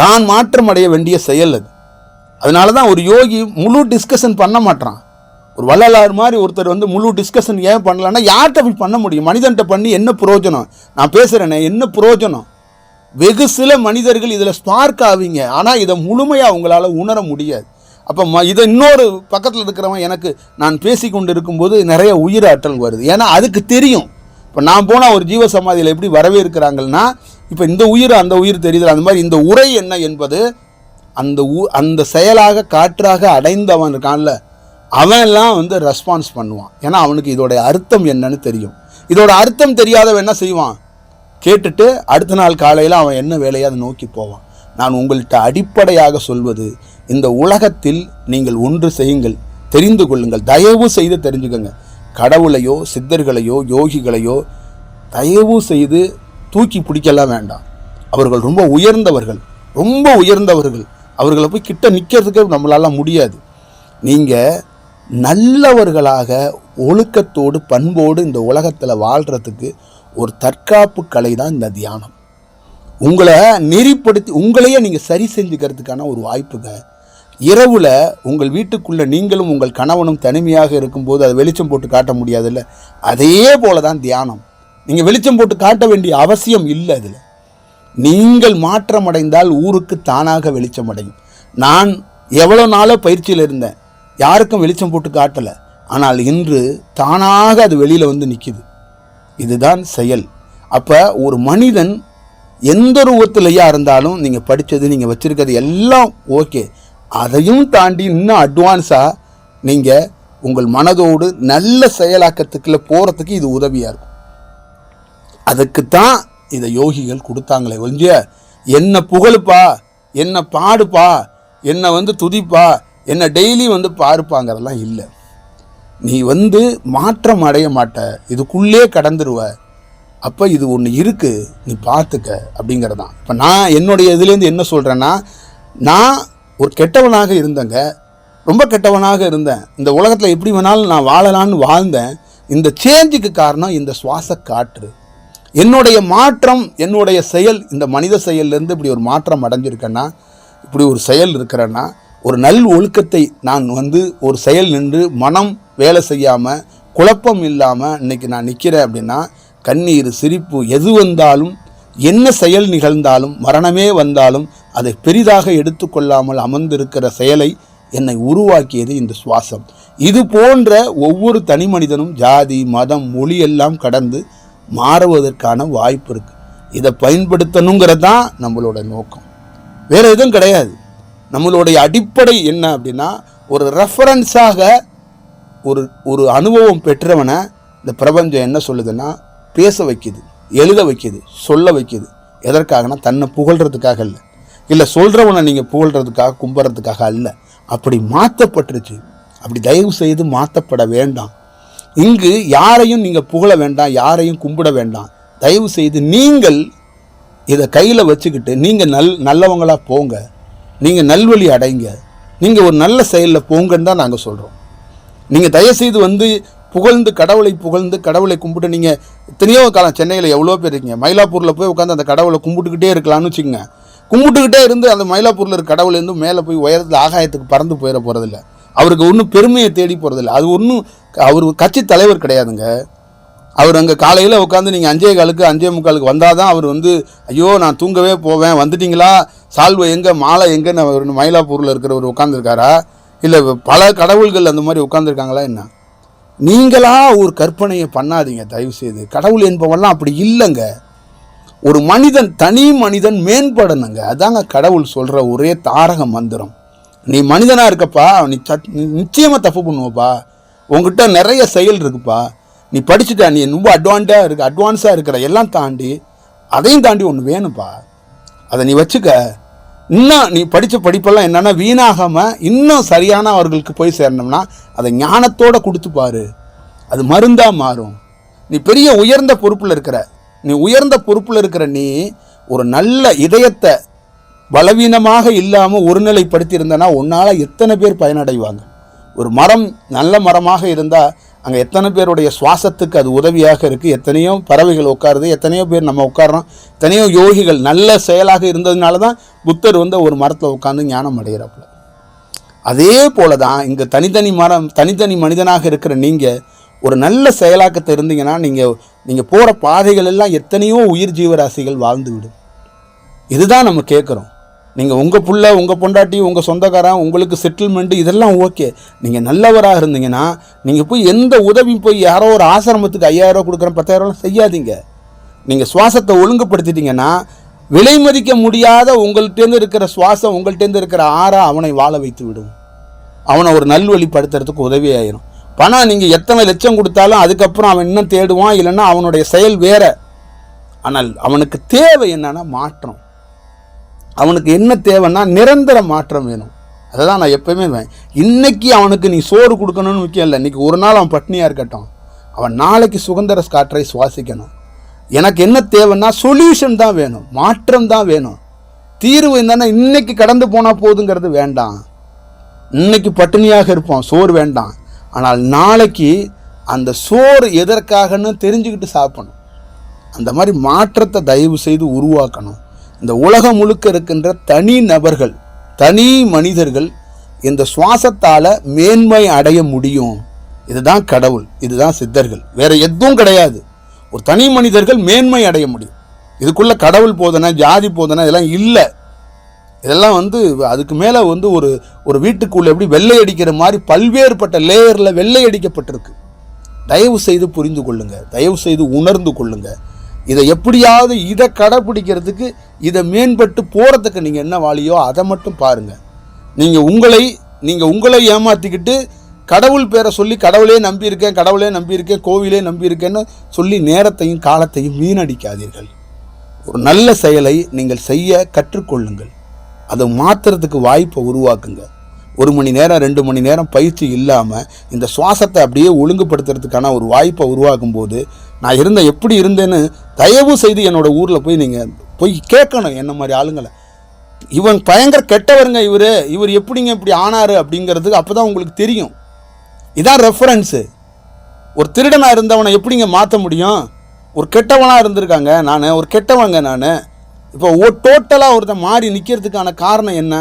தான் மாற்றம் அடைய வேண்டிய செயல் அது. அதனால தான் ஒரு யோகி முழு டிஸ்கஷன் பண்ண மாட்டான். ஒரு வள்ளலார் மாதிரி ஒருத்தர் முழு டிஸ்கஷன் ஏன் பண்ணலான்னா, யார்கிட்ட போய் பண்ண முடியும்? மனிதன்கிட்ட பண்ணி என்ன பிரயோஜனம்? நான் பேசுகிறேனே, என்ன பிரயோஜனம்? வெகு சில மனிதர்கள் இதில் ஸ்பார்க் ஆவீங்க, ஆனால் இதை முழுமையாக உங்களால் உணர முடியாது. அப்போ இதை இன்னொரு பக்கத்தில் இருக்கிறவன், எனக்கு நான் பேசி கொண்டு இருக்கும்போது நிறைய உயிராற்றல் வருது. ஏன்னா அதுக்கு தெரியும். இப்போ நான் போனால் ஒரு ஜீவ சமாதியில் எப்படி வரவேற்கிறாங்கன்னா, இப்போ இந்த உயிர் அந்த உயிர் தெரியுது. அந்த மாதிரி இந்த உரை என்ன என்பது அந்த செயலாக காற்றாக அடைந்தவன் இருக்கான்ல, அவன்லாம் ரெஸ்பான்ஸ் பண்ணுவான். ஏன்னா அவனுக்கு இதோடைய அர்த்தம் என்னன்னு தெரியும். இதோட அர்த்தம் தெரியாதவன் என்ன செய்வான்? கேட்டுட்டு அடுத்த நாள் காலையில் அவன் என்ன வேலையை அதை நோக்கி போவான். நான் உங்கள்கிட்ட அடிப்படையாக சொல்வது, இந்த உலகத்தில் நீங்கள் ஒன்று செய்யுங்கள், தெரிந்து கொள்ளுங்கள், தயவு செய்து தெரிஞ்சுக்கோங்க. கடவுளையோ சித்தர்களையோ யோகிகளையோ தயவு செய்து தூக்கி பிடிக்கலாம் வேண்டாம். அவர்கள் ரொம்ப உயர்ந்தவர்கள், ரொம்ப உயர்ந்தவர்கள். அவர்களை போய் கிட்ட நிற்கிறதுக்கு நம்மளால முடியாது. நீங்கள் நல்லவர்களாக ஒழுக்கத்தோடு பண்போடு இந்த உலகத்தில் வாழ்கிறதுக்கு ஒரு தற்காப்பு கலை தான் இந்த தியானம். உங்களை நெறிப்படுத்தி உங்களையே நீங்கள் சரி செஞ்சுக்கிறதுக்கான ஒரு வாய்ப்புங்க. இரவில் உங்கள் வீட்டுக்குள்ளே நீங்களும் உங்கள் கணவனும் தனிமையாக இருக்கும்போது அதை வெளிச்சம் போட்டு காட்ட முடியாதுல்ல, அதே போல தான் தியானம். நீங்கள் வெளிச்சம் போட்டு காட்ட வேண்டிய அவசியம் இல்லை. அதில் நீங்கள் மாற்றம் அடைந்தால் ஊருக்கு தானாக வெளிச்சம் அடையும். நான் எவ்வளோ நாளாக பயிற்சியில் இருந்தேன், யாருக்கும் வெளிச்சம் போட்டு காட்டலை. ஆனால் இன்று தானாக அது வெளியில் நிற்கிது. இதுதான் செயல். அப்போ ஒரு மனிதன் எந்த ரூபத்திலையா இருந்தாலும், நீங்கள் படித்தது, நீங்கள் வச்சுருக்கிறது எல்லாம் ஓகே, அதையும் தாண்டி இன்னும் அட்வான்ஸாக நீங்கள் உங்கள் மனதோடு நல்ல செயலாக்கத்துக்குள்ளே போகிறதுக்கு இது உதவியாக இருக்கும். அதுக்குத்தான் இதை யோகிகள் கொடுத்தாங்களே ஒழிய என்ன புகழுப்பா, என்ன பாடுப்பா, என்ன துதிப்பா, என்ன டெய்லி பாருப்பாங்கிறதெல்லாம் இல்லை. நீ மாற்றம் அடைய மாட்ட, இதுக்குள்ளே கடந்துருவ. அப்போ இது ஒன்று இருக்குது, நீ பார்த்துக்க அப்படிங்கிறதான். இப்போ நான் என்னுடைய இதுலேருந்து என்ன சொல்கிறேன்னா, நான் ஒரு கெட்டவனாக இருந்தேங்க, ரொம்ப கெட்டவனாக இருந்தேன். இந்த உலகத்தில் எப்படி வேணாலும் நான் வாழலான்னு வாழ்ந்தேன். இந்த சேஞ்சுக்கு காரணம் இந்த சுவாச காற்று. என்னுடைய மாற்றம், என்னுடைய செயல், இந்த மனித செயல்லேருந்து இப்படி ஒரு மாற்றம் அடைஞ்சிருக்கேன்னா, இப்படி ஒரு செயல் இருக்கிறேன்னா, ஒரு நல் ஒழுக்கத்தை நான் ஒரு செயல் நின்று மனம் வேலை செய்யாமல் குழப்பம் இல்லாமல் இன்றைக்கி நான் நிற்கிறேன் அப்படின்னா, கண்ணீர் சிரிப்பு எது வந்தாலும், என்ன செயல் நிகழ்ந்தாலும், மரணமே வந்தாலும் அதை பெரிதாக எடுத்துக்கொள்ளாமல் அமர்ந்திருக்கிற செயலை என்னை உருவாக்கியது இந்த சுவாசம். இது போன்ற ஒவ்வொரு தனி மனிதனும் ஜாதி மதம் மொழி எல்லாம் கடந்து மாறுவதற்கான வாய்ப்பு இருக்குது. இதை பயன்படுத்தணுங்கிறது தான் நம்மளோட நோக்கம், வேறு எதுவும் கிடையாது. நம்மளுடைய அடிப்படை என்ன அப்படின்னா, ஒரு ரெஃபரன்ஸாக ஒரு அனுபவம் பெற்றவனை இந்த பிரபஞ்சம் என்ன சொல்லுதுன்னா, பேச வைக்குது, எழுத வைக்குது, சொல்ல வைக்குது. எதற்காகனா தன்னை புகழ்கிறதுக்காக இல்லை, இல்லை சொல்கிறவனை நீங்கள் புகழ்கிறதுக்காக கும்புறதுக்காக அல்ல. அப்படி மாற்றப்பட்டுருச்சு. அப்படி தயவு செய்து மாற்றப்பட வேண்டாம். இங்கு யாரையும் நீங்கள் புகழ வேண்டாம், யாரையும் கும்பிட வேண்டாம். தயவு செய்து நீங்கள் இதை கையில் வச்சுக்கிட்டு நீங்கள் நல்லவங்களாக போங்க, நீங்கள் நல்வழி அடைங்க, நீங்கள் ஒரு நல்ல செயலில் போங்கன்னு தான் நாங்கள் சொல்கிறோம். நீங்கள் தயவுசெய்து புகழ்ந்து கடவுளை கும்பிட்டு நீங்கள் எத்தனையோ காலம் சென்னையில் எவ்வளோ பேர் இருக்கீங்க, மயிலாப்பூரில் போய் உட்காந்து அந்த கடவுளை கும்பிட்டுக்கிட்டே இருக்கலாம்னு வச்சுக்கோங்க. கும்பிட்டுக்கிட்டே இருந்து அந்த மயிலாப்பூரில் இருக்க கடவுளேருந்து மேலே போய் உயரத்தில் ஆகாயத்துக்கு பறந்து போயிட போகிறதில்ல. அவருக்கு ஒன்றும் பெருமையை தேடி போகிறதில்ல. அது ஒன்றும் அவர் கட்சி தலைவர் கிடையாதுங்க. அவர் அங்கே காலையில் உட்காந்து நீங்கள் 5:15 5:45 வந்தால் தான் அவர் ஐயோ நான் தூங்கவே போவேன், வந்துட்டிங்களா, சால்வை எங்கே, மாலை எங்கேன்னு அவர் மயிலாப்பூரில் இருக்கிறவர் உட்காந்துருக்காரா, இல்லை பல கடவுள்கள் அந்த மாதிரி உட்காந்துருக்காங்களா என்ன? நீங்களா ஒரு கற்பனையை பண்ணாதீங்க தயவுசெய்து. கடவுள் என்பவெல்லாம் அப்படி இல்லைங்க. ஒரு மனிதன், தனி மனிதன் மேம்படணுங்க. அதாங்க கடவுள் சொல்கிற ஒரே தாரக மந்திரம். நீ மனிதனாக இருக்கப்பா, நீ நிச்சயமாக தப்பு பண்ணுவப்பா, உங்ககிட்ட நிறைய செயல் இருக்குப்பா, நீ படிச்சுட்டா, நீ ரொம்ப அட்வான்ஸாக இருக்கிற எல்லாம் தாண்டி அதையும் தாண்டி ஒன்று வேணும்ப்பா, அதை நீ வச்சுக்க. இன்னும் நீ படித்த படிப்பெல்லாம் என்னென்னா வீணாகாமல் இன்னும் சரியான அவர்களுக்கு போய் சேரணும்னா அதை ஞானத்தோடு கொடுத்துப்பாரு, அது மருந்தாக மாறும். நீ பெரிய உயர்ந்த பொறுப்பில் இருக்கிற நீ ஒரு நல்ல இதயத்தை பலவீனமாக இல்லாமல் ஒருநிலைப்படுத்தி இருந்தனா உன்னால் எத்தனை பேர் பயனடைவாங்க. ஒரு மரம் நல்ல மரமாக இருந்தால் அங்கே எத்தனை பேருடைய சுவாசத்துக்கு அது உதவியாக இருக்குது. எத்தனையோ பறவைகள் உட்காருது, எத்தனையோ பேர் நம்ம உட்காரோம், எத்தனையோ யோகிகள் நல்ல செயலாக இருந்ததுனால தான் புத்தர் ஒரு மரத்தில் உட்காந்து ஞானம் அடைகிறாப்புல. அதே போல தான் இங்கே தனித்தனி மனிதனாக இருக்கிற நீங்கள் ஒரு நல்ல செயலாக்கத்தை இருந்தீங்கன்னா நீங்கள் போகிற பாதைகள் எல்லாம் எத்தனையோ உயிர் ஜீவராசிகள் வாழ்ந்து விடும். இதுதான் நம்ம கேட்குறோம். நீங்கள் உங்கள் புள்ள, உங்கள் பொண்டாட்டி, உங்கள் சொந்தக்காரன், உங்களுக்கு செட்டில்மெண்ட்டு இதெல்லாம் ஓகே. நீங்கள் நல்லவராக இருந்தீங்கன்னா நீங்கள் போய் எந்த உதவி போய் யாரோ ஒரு ஆசிரமத்துக்கு 5000 கொடுக்குறேன் 10,000 செய்யாதீங்க. நீங்கள் சுவாசத்தை ஒழுங்குபடுத்திட்டீங்கன்னா விலை மதிக்க முடியாத உங்கள்கிட்டேருந்து இருக்கிற சுவாசம், உங்கள்கிட்டேருந்து இருக்கிற ஆறா அவனை வாழ வைத்து விடும். அவனை ஒரு நல்வழிப்படுத்துறதுக்கு உதவி ஆயிரும். பணம் நீங்கள் எத்தனை லட்சம் கொடுத்தாலும் அதுக்கப்புறம் அவன் இன்னும் தேடுவான், இல்லைன்னா அவனுடைய செயல் வேற. ஆனால் அவனுக்கு தேவை என்னன்னா மாற்றம். அவனுக்கு என்ன தேவைன்னா நிரந்தர மாற்றம் வேணும். அதை தான் நான் எப்போயுமே இன்னைக்கு அவனுக்கு நீ சோறு கொடுக்கணும்னு முக்கியம் இல்லை. இன்றைக்கி ஒரு நாள் அவன் பட்னியாக இருக்கட்டும், அவன் நாளைக்கு சுதந்திர காற்றை சுவாசிக்கணும். எனக்கு என்ன தேவைன்னா சொல்யூஷன் தான் வேணும், மாற்றம் தான் வேணும். தீர்வு என்னன்னா இன்னைக்கு கடந்து போனால் போதுங்கிறது வேண்டாம். இன்னைக்கு பட்டினியாக இருப்போம், சோறு வேண்டாம். ஆனால் நாளைக்கு அந்த சோறு எதற்காகன்னு தெரிஞ்சுக்கிட்டு சாப்பிடணும். அந்த மாதிரி மாற்றத்தை தயவு செய்து உருவாக்கணும். இந்த உலகம் முழுக்க இருக்கின்ற தனி நபர்கள், தனி மனிதர்கள் இந்த சுவாசத்தால் மேன்மை அடைய முடியும். இதுதான் கடவுள், இதுதான் சித்தர்கள், வேற எதுவும் கிடையாது. ஒரு தனி மனிதர்கள் மேன்மை அடைய முடியும். இதுக்குள்ள கடவுள் போதனை, ஜாதி போதனை இதெல்லாம் இல்லை. இதெல்லாம் அதுக்கு மேலே ஒரு வீட்டுக்குள்ளே எப்படி வெள்ளை அடிக்கிற மாதிரி பல்வேறுபட்ட லேயரில் வெள்ளை அடிக்கப்பட்டிருக்கு. தயவு செய்து புரிந்து கொள்ளுங்க, தயவு செய்து உணர்ந்து கொள்ளுங்க. இதை எப்படியாவது இதை கடைப்பிடிக்கிறதுக்கு, இதை மேம்பட்டு போகிறதுக்கு நீங்கள் என்ன வாழியோ அதை மட்டும் பாருங்கள். நீங்கள் உங்களை ஏமாற்றிக்கிட்டு கடவுள் பேரை சொல்லி கடவுளே நம்பியிருக்கேன் கோவிலே நம்பியிருக்கேன்னு சொல்லி நேரத்தையும் காலத்தையும் வீணடிக்காதீர்கள். ஒரு நல்ல செயலை நீங்கள் செய்ய கற்றுக்கொள்ளுங்கள். அதை மாற்றுறதுக்கு வாய்ப்பை உருவாக்குங்க. 1 மணி நேரம் 2 மணி நேரம் பயிற்சி இல்லாமல் இந்த சுவாசத்தை அப்படியே ஒழுங்குபடுத்துறதுக்கான ஒரு வாய்ப்பை உருவாக்கும் போது நான் எப்படி இருந்தேன்னு தயவு செய்து என்னோடய ஊரில் போய் நீங்கள் போய் கேட்கணும். என்ன மாதிரி ஆளுங்களை, இவன் பயங்கர கெட்டவருங்க, இவர் எப்படிங்க இப்படி ஆனார் அப்படிங்கிறதுக்கு அப்போ தான் உங்களுக்கு தெரியும். இதான் ரெஃபரன்ஸு. ஒரு திருடனாக இருந்தவனை எப்படிங்க மாற்ற முடியும்? ஒரு கெட்டவனாக இருந்திருக்காங்க, ஒரு கெட்டவங்க நான். இப்போ டோட்டலாக ஒருத்தன் மாறி நிற்கிறதுக்கான காரணம் என்ன?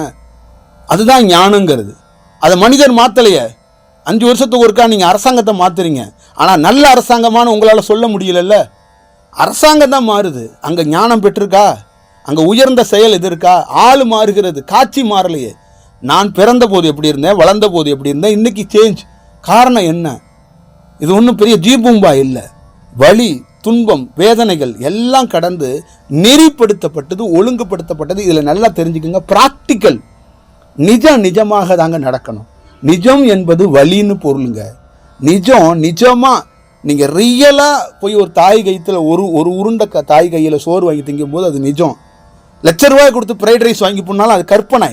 அதுதான் ஞானங்கிறது. அதை மனிதர் மாற்றலையே. 5 வருஷத்துக்கு ஒருக்கா நீங்கள் அரசாங்கத்தை மாற்றுறீங்க, ஆனால் நல்ல அரசாங்கமானு உங்களால் சொல்ல முடியலல்ல. அரசாங்கம் தான் மாறுது, அங்கே ஞானம் பெற்றிருக்கா? அங்கே உயர்ந்த செயல் எது இருக்கா? ஆள் மாறுகிறது, காட்சி மாறலையே. நான் பிறந்த போது எப்படி இருந்தேன், வளர்ந்த போது எப்படி இருந்தேன், இன்றைக்கி சேஞ்ச். காரணம் என்ன? இது ஒன்றும் பெரிய ஜீபூம்பா இல்லை. வலி, துன்பம், வேதனைகள் எல்லாம் கடந்து நெறிப்படுத்தப்பட்டது, ஒழுங்குபடுத்தப்பட்டது. இதில் நல்லா தெரிஞ்சுக்கோங்க, ப்ராக்டிக்கல். நிஜமாக தாங்க நடக்கணும். நிஜம் என்பது வலின்னு பொருளுங்க. நிஜமாக நீங்கள் ரியலாக போய் ஒரு தாய் கைத்தில் ஒரு உருண்டை தாய் கையில் சோறு வாங்கி திங்கும் போது அது நிஜம். ₹1,00,000 கொடுத்து ஃப்ரைட் ரைஸ் வாங்கி போனாலும் அது கற்பனை.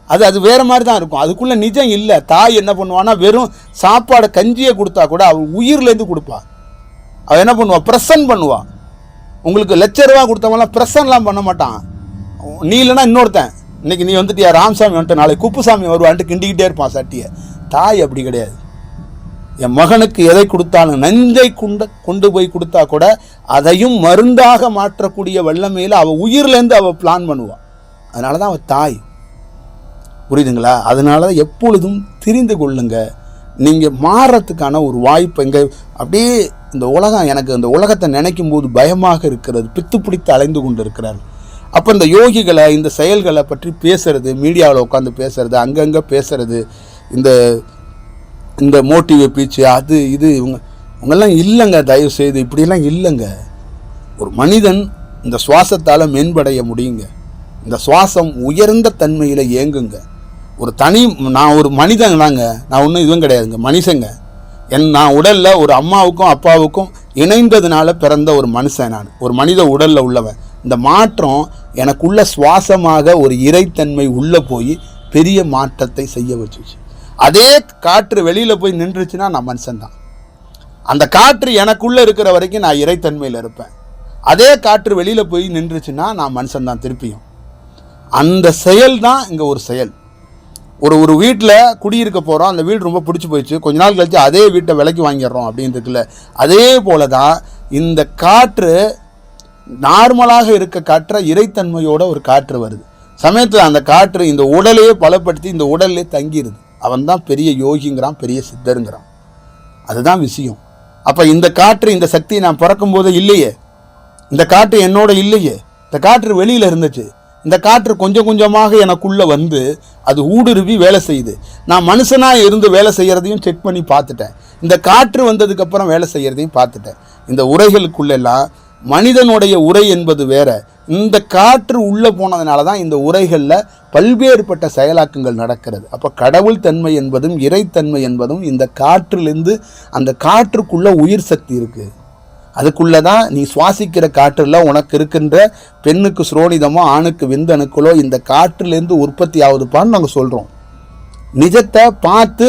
அது வேறு மாதிரி தான் இருக்கும். அதுக்குள்ளே நிஜம் இல்லை. தாய் என்ன பண்ணுவான்னா வெறும் சாப்பாடை கஞ்சியை கொடுத்தா கூட அவள் உயிர்லேருந்து கொடுப்பா. அவள் என்ன பண்ணுவாள்? ப்ரெசன்ட் பண்ணுவாள். உங்களுக்கு ₹1,00,000 கொடுத்தவங்களாம் ப்ரெசன்ட்லாம் பண்ண மாட்டான். நீ இல்லைன்னா இன்னொருத்தன், இன்றைக்கி நீ வந்துட்டியா ராமசாமி வந்துட்டு நாளைக்கு குப்புசாமி வருவான்ட்டு கிண்டிக்கிட்டே இருப்பான் சட்டியை. தாய் அப்படி கிடையாது. என் மகனுக்கு எதை கொடுத்தாலும் நஞ்சை கொண்டு போய் கொடுத்தா கூட அதையும் மருந்தாக மாற்றக்கூடிய வல்லமையில் அவள் உயிர்லேருந்து அவள் பிளான் பண்ணுவாள். அதனால தான் அவள் தாய். புரியுதுங்களா? அதனால தான் எப்பொழுதும் தெரிந்து கொள்ளுங்க. நீங்கள் மாறுறதுக்கான ஒரு வாய்ப்பு இங்கே அப்படியே இந்த உலகம், எனக்கு இந்த உலகத்தை நினைக்கும் போது பயமாக இருக்கிறது. பித்து பிடித்து அலைந்து கொண்டு இருக்கிறார். அப்போ இந்த யோகிகளை, இந்த செயல்களை பற்றி பேசுறது, மீடியாவில் உட்காந்து பேசுறது, அங்கங்கே பேசுறது, இந்த மோட்டிவ் பீச்சு, அது இது இவங்கெல்லாம் இல்லைங்க. தயவு செய்து இப்படியெல்லாம் இல்லைங்க. ஒரு மனிதன் இந்த சுவாசத்தால் மேம்படைய முடியுங்க. இந்த சுவாசம் உயர்ந்த தன்மையில் இயங்குங்க. நான் ஒரு மனிதன் தாங்க, நான் ஒன்றும் இதுவும் கிடையாதுங்க, மனுஷங்க. நான் உடலில் ஒரு அம்மாவுக்கும் அப்பாவுக்கும் இணைந்ததுனால பிறந்த ஒரு மனுஷன். நான் ஒரு மனித உடலில் உள்ளவன். இந்த மாற்றம் எனக்குள்ள சுவாசமாக ஒரு இறைத்தன்மை உள்ளே போய் பெரிய மாற்றத்தை செய்ய வச்சுச்சு. அதே காற்று வெளியில் போய் நின்றுச்சுன்னா நான் மனுஷன்தான். அந்த காற்று எனக்குள்ளே இருக்கிற வரைக்கும் நான் இறைத்தன்மையில் இருப்பேன். அதே காற்று வெளியில் போய் நின்றுச்சுன்னா நான் மனுஷன்தான் திருப்பியும். அந்த செயல் தான் இங்கே ஒரு செயல். ஒரு வீட்டில் குடியிருக்க போகிறோம், அந்த வீடு ரொம்ப பிடிச்சி போயிடுச்சு, கொஞ்ச நாள் கழிச்சு அதே வீட்டை விலைக்கு வாங்கிடுறோம் அப்படின்றதுக்குல. அதே போல தான் இந்த காற்று நார்மலாக இருக்க காற்றை இறைத்தன்மையோட ஒரு காற்று வருது. சமயத்தில் அந்த காற்று இந்த உடலையே பலப்படுத்தி இந்த உடல்லே தங்கிடுது. அவன் தான் பெரிய யோகிங்கிறான், பெரிய சித்தருங்கிறான். அதுதான் விஷயம். அப்போ இந்த காற்று, இந்த சக்தி நான் பிறக்கும்போது இல்லையே, இந்த காற்று என்னோட இல்லையே, இந்த காற்று வெளியில் இருந்துச்சு. இந்த காற்று கொஞ்சம் கொஞ்சமாக எனக்குள்ளே வந்து அது ஊடுருவி வேலை செய்யுது. நான் மனுஷனாக இருந்து வேலை செய்கிறதையும் செக் பண்ணி பார்த்துட்டேன். இந்த காற்று வந்ததுக்கப்புறம் வேலை செய்கிறதையும் பார்த்துட்டேன். இந்த உரைகளுக்குள்ளெல்லாம் மனிதனுடைய உரை என்பது வேற. இந்த காற்று உள்ளே போனதுனால தான் இந்த உரைகளில் பல்வேறுபட்ட செயலாக்கங்கள் நடக்கிறது. அப்போ கடவுள் தன்மை என்பதும் இறைத்தன்மை என்பதும் இந்த காற்றிலிருந்து, அந்த காற்றுக்குள்ளே உயிர் சக்தி இருக்குது. அதுக்குள்ளே தான் நீ சுவாசிக்கிற காற்றில் உனக்கு இருக்கின்ற பெண்ணுக்கு சுரோனிதமோ ஆணுக்கு விந்தணுக்களோ இந்த காற்றிலேருந்து உற்பத்தி ஆகுதுப்பான்னு நாங்கள் சொல்கிறோம். நிஜத்தை பார்த்து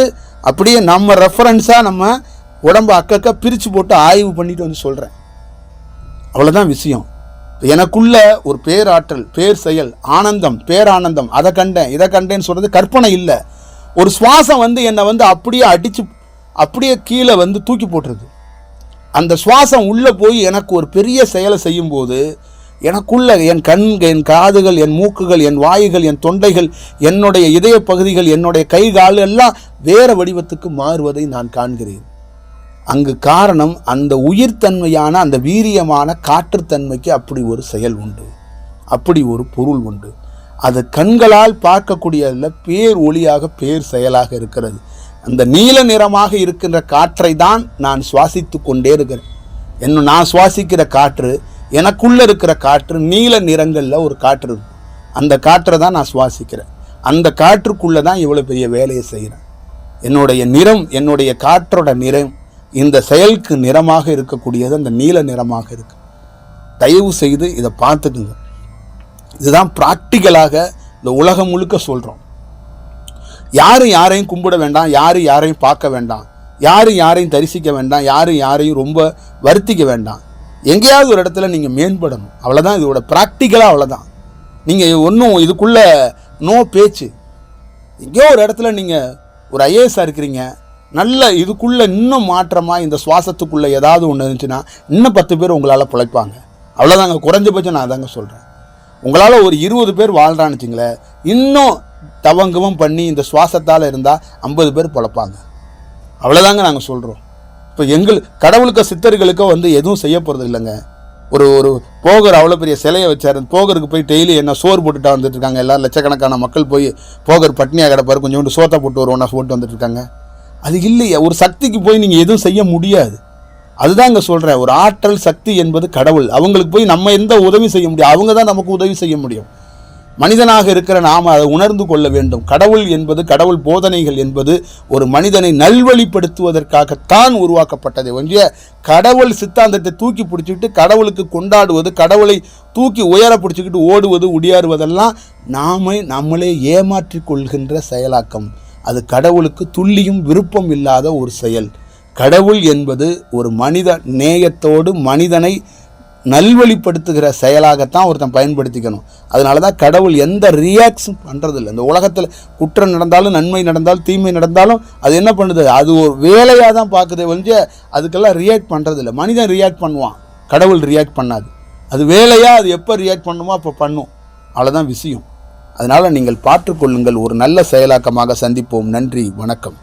அப்படியே நம்ம ரெஃபரன்ஸாக நம்ம உடம்பு அக்கக்க பிரித்து போட்டு ஆய்வு பண்ணிட்டு வந்து சொல்கிறேன். அவ்வளோதான் விஷயம். எனக்குள்ள ஒரு பேராற்றல், பேர் செயல், ஆனந்தம், பேரானந்தம், அதை கண்டேன் இதை கண்டேன்னு சொல்கிறது கற்பனை இல்லை. ஒரு சுவாசம் வந்து என்னை வந்து அப்படியே அடித்து அப்படியே கீழே வந்து தூக்கி போட்டுருது. அந்த சுவாசம் உள்ளே போய் எனக்கு ஒரு பெரிய செயலை செய்யும்போது எனக்குள்ள என் கண், என் காதுகள், என் மூக்குகள், என் வாய்கள், என் தொண்டைகள், என்னுடைய இதய பகுதிகள், என்னுடைய கை கால் எல்லாம் வேறு வடிவத்துக்கு மாறுவதை நான் காண்கிறேன். அங்கு காரணம் அந்த உயிர்த்தன்மையான, அந்த வீரியமான காற்றுத்தன்மைக்கு அப்படி ஒரு செயல் உண்டு, அப்படி ஒரு பொருள் உண்டு. அது கண்களால் பார்க்கக்கூடியதில் பேர் ஒளியாக, பேர் செயலாக இருக்கிறது. அந்த நீல நிறமாக இருக்கின்ற காற்றை தான் நான் சுவாசித்து கொண்டே இருக்கிறேன். நான் சுவாசிக்கிற காற்று, எனக்குள்ளே இருக்கிற காற்று நீல நிறங்களில் ஒரு காற்று இருக்கும். அந்த காற்றை தான் நான் சுவாசிக்கிறேன். அந்த காற்றுக்குள்ளே தான் இவ்வளோ பெரிய வேலையை செய்கிறேன். என்னுடைய நிறம், என்னுடைய காற்றோட நிறம் இந்த செயலுக்கு நிறமாக இருக்கக்கூடியது அந்த நீல நிறமாக இருக்கு. தயவு செய்து இதை பார்த்துக்குங்க. இதுதான் ப்ராக்டிக்கலாக இந்த உலகம் முழுக்க சொல்கிறோம். யாரும் யாரையும் கும்பிட வேண்டாம், யாரும் யாரையும் பார்க்க வேண்டாம், யாரும் யாரையும் தரிசிக்க வேண்டாம், யாரும் யாரையும் ரொம்ப வருத்திக்க வேண்டாம். எங்கேயாவது ஒரு இடத்துல நீங்கள் மேம்படணும், அவ்வளோதான். இதோட ப்ராக்டிக்கலாக அவ்வளோதான். நீங்கள் ஒன்றும் இதுக்குள்ளே நோ பேச்சு. எங்கேயோ ஒரு இடத்துல நீங்கள் ஒரு ஐஏஎஸ்ஸாக இருக்கிறீங்க, நல்ல இதுக்குள்ளே இன்னும் மாற்றமாக இந்த சுவாசத்துக்குள்ளே ஏதாவது ஒன்று இருந்துச்சுன்னா இன்னும் 10 பேர் உங்களால் பிழைப்பாங்க. அவ்வளோதாங்க, குறைஞ்சபட்சம் நான் அதாங்க சொல்கிறேன். உங்களால் ஒரு 20 பேர் வாழ்கிறான்னு வச்சுங்களேன், இன்னும் தவங்கமும் பண்ணி இந்த சுவாசத்தால் இருந்தால் 50 பேர் பிழைப்பாங்க. அவ்வளோதாங்க நாங்கள் சொல்கிறோம். இப்போ கடவுளுக்கோ சித்தர்களுக்கோ எதுவும் செய்ய போகிறது இல்லைங்க. ஒரு போகர் அவ்வளோ பெரிய சிலையை வச்சார். போகருக்கு போய் டெய்லி என்ன சோறு போட்டுட்டா வந்துட்டுருக்காங்க. எல்லோரும் லட்சக்கணக்கான மக்கள் போய் போகர் பட்னியாக கிடப்பார், கொஞ்சோண்டு சோத்தை போட்டு ஒரு ஒன்றா போட்டு வந்துட்டுருக்காங்க. அது இல்லையா, ஒரு சக்திக்கு போய் நீங்கள் எதுவும் செய்ய முடியாது. அதுதான் இங்கே சொல்கிறேன். ஒரு ஆற்றல் சக்தி என்பது கடவுள். அவங்களுக்கு போய் நம்ம எந்த உதவி செய்ய முடியும்? அவங்க தான் நமக்கு உதவி செய்ய முடியும். மனிதனாக இருக்கிற நாம் அதை உணர்ந்து கொள்ள வேண்டும். கடவுள் என்பது, கடவுள் போதனைகள் என்பது ஒரு மனிதனை நல்வழிப்படுத்துவதற்காகத்தான் உருவாக்கப்பட்டதை ஒன்றிய கடவுள் சித்தாந்தத்தை தூக்கி பிடிச்சிக்கிட்டு கடவுளுக்கு கொண்டாடுவது, கடவுளை தூக்கி உயர பிடிச்சிக்கிட்டு ஓடுவது, உடியாறுவதெல்லாம் நம்மளே ஏமாற்றிக் கொள்கின்ற செயலாக்கம். அது கடவுளுக்கு துள்ளியும் விருப்பம் இல்லாத ஒரு செயல். கடவுள் என்பது ஒரு மனித நேயத்தோடு மனிதனை நல்வழிப்படுத்துகிற செயலாகத்தான் ஒருத்தன் பயன்படுத்திக்கணும். அதனால தான் கடவுள் எந்த ரியாக்ஷன் பண்ணுறதில்லை. இந்த உலகத்தில் குற்றம் நடந்தாலும், நன்மை நடந்தாலும், தீமை நடந்தாலும் அது என்ன பண்ணுது? அது ஒரு வேலையாக தான் பார்க்குதே ஒழிஞ்சு அதுக்கெல்லாம் ரியாக்ட் பண்ணுறதில்லை. மனிதன் ரியாக்ட் பண்ணுவான், கடவுள் ரியாக்ட் பண்ணாது. அது வேலையாக அது எப்போ ரியாக்ட் பண்ணுமோ அப்போ பண்ணும். அவ்வளோதான் விஷயம். அதனால் நீங்கள் பார்த்துக்கொள்ளுங்கள். ஒரு நல்ல செயலாக்கமாக சந்திப்போம். நன்றி, வணக்கம்.